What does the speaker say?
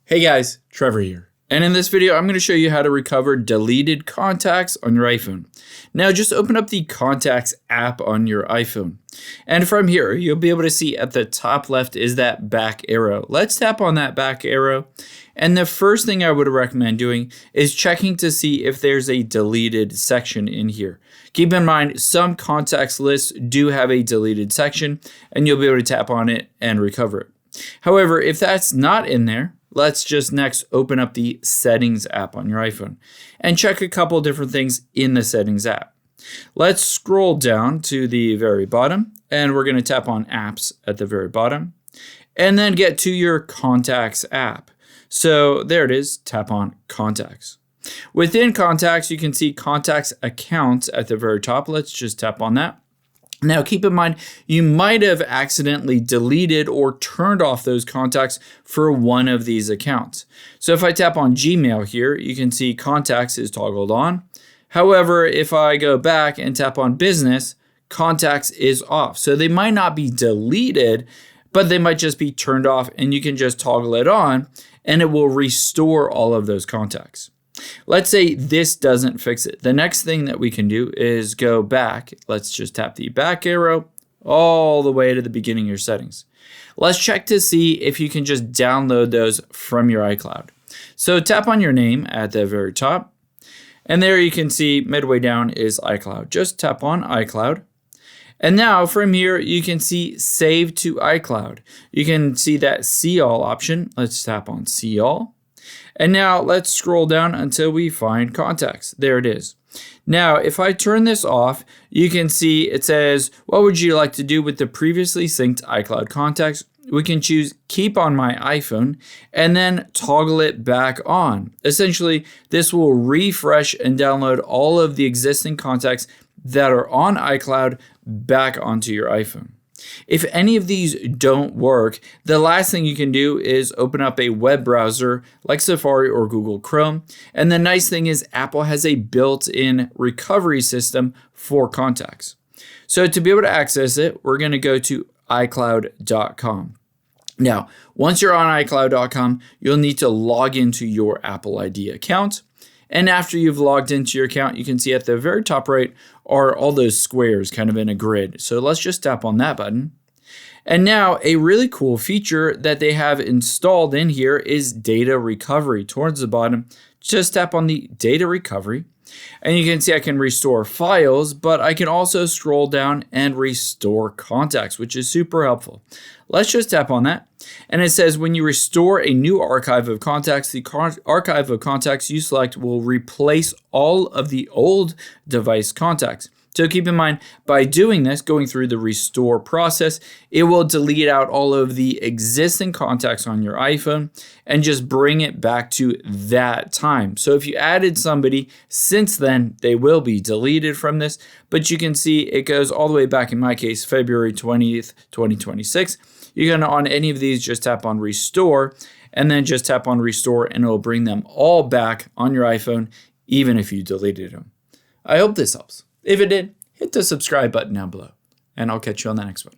Hey guys, Trevor here. And in this video, I'm going to show you how to recover deleted contacts on your iPhone. Now just open up the Contacts app on your iPhone. And from here, you'll be able to see at the top left is that back arrow. Let's tap on that back arrow. And the first thing I would recommend doing is checking to see if there's a deleted section in here. Keep in mind, some contacts lists do have a deleted section, and you'll be able to tap on it and recover it. However, if that's not in there, let's just next open up the Settings app on your iPhone and check a couple different things in the Settings app. Let's scroll down to the very bottom, and we're going to tap on Apps at the very bottom, and then get to your Contacts app. So there it is, tap on Contacts. Within Contacts, you can see Contacts Accounts at the very top. Let's just tap on that. Now, keep in mind, you might have accidentally deleted or turned off those contacts for one of these accounts. So if I tap on Gmail here, you can see Contacts is toggled on. However, if I go back and tap on Business, Contacts is off. So they might not be deleted, but they might just be turned off, and you can just toggle it on and it will restore all of those contacts. Let's say this doesn't fix it. The next thing that we can do is go back. Let's just tap the back arrow all the way to the beginning of your settings. Let's check to see if you can just download those from your iCloud. So tap on your name at the very top, and there you can see midway down is iCloud. Just tap on iCloud. And now from here, you can see Save to iCloud. You can see that See All option. Let's tap on See All. And now let's scroll down until we find Contacts. There it is. Now, if I turn this off, you can see it says, what would you like to do with the previously synced iCloud contacts? We can choose Keep on my iPhone and then toggle it back on. Essentially, this will refresh and download all of the existing contacts that are on iCloud back onto your iPhone. If any of these don't work, the last thing you can do is open up a web browser like Safari or Google Chrome. And the nice thing is Apple has a built-in recovery system for contacts. So to be able to access it, we're going to go to iCloud.com. Now, once you're on iCloud.com, you'll need to log into your Apple ID account. And after you've logged into your account, you can see at the very top right are all those squares kind of in a grid. So let's just tap on that button. And now a really cool feature that they have installed in here is data recovery. Towards the bottom, just tap on the data recovery. And you can see I can restore files, but I can also scroll down and restore contacts, which is super helpful. Let's just tap on that. And it says when you restore a new archive of contacts, the archive of contacts you select will replace all of the old device contacts. So keep in mind, by doing this, going through the restore process, it will delete out all of the existing contacts on your iPhone and just bring it back to that time. So if you added somebody since then, they will be deleted from this, but you can see it goes all the way back, in my case, February 20th, 2026. You're going to, on any of these, just tap on restore and then just tap on restore and it will bring them all back on your iPhone, even if you deleted them. I hope this helps. If it did, hit the subscribe button down below, and I'll catch you on the next one.